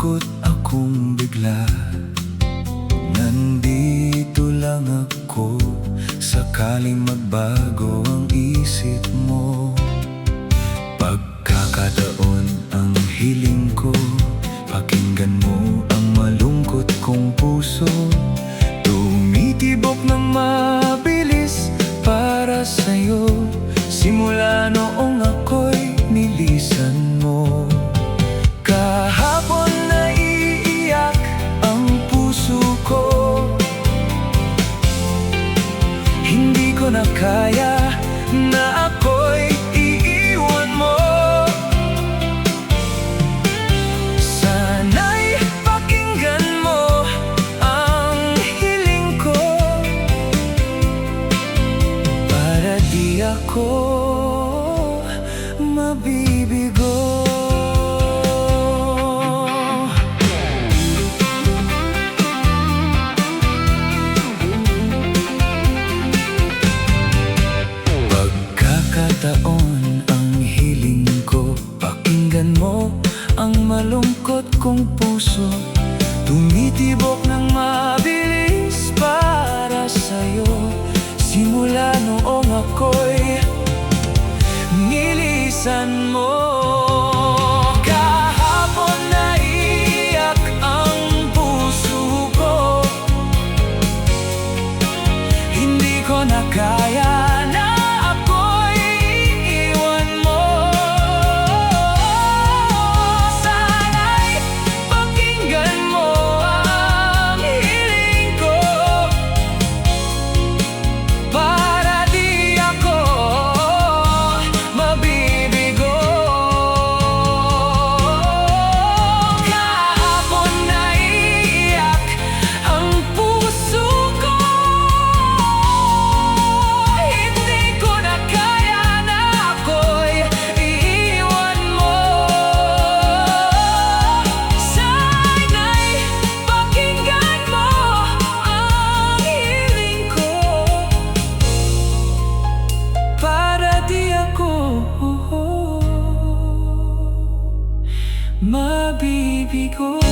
Nalungkot akong bigla. Nandito lang ako, sakaling magbago ang isip mo. Pagkakataon ang hiling ko, pakinggan mo ang malungkot kong puso. Tumitibok ng mabilis para sa'yo, simula noong ako'y nilisan mo. Kahapon naiiyak ang puso ko, hindi ko na kaya na ako'y iiwan mo. Sana'y pakinggan mo ang hiling ko, para di ako mabibigo. Pagkakataon ang hiling ko, pakinggan mo ang malungkot kong puso. Tumitibok ng mabilis para sa'yo, simula noong ako'y nilisan mo. Kahapon naiiyak ang puso ko, hindi ko na kaya na ako'y iiwan mo. Sana'y pakinggan mo ang hiling ko, para di ako mabibigo. Kahapon naiiyak ang puso ko, hindi ko na kaya na ako'y iiwan mo. Sana'y pakinggan mo ang hiling ko, para di ako mabibigo.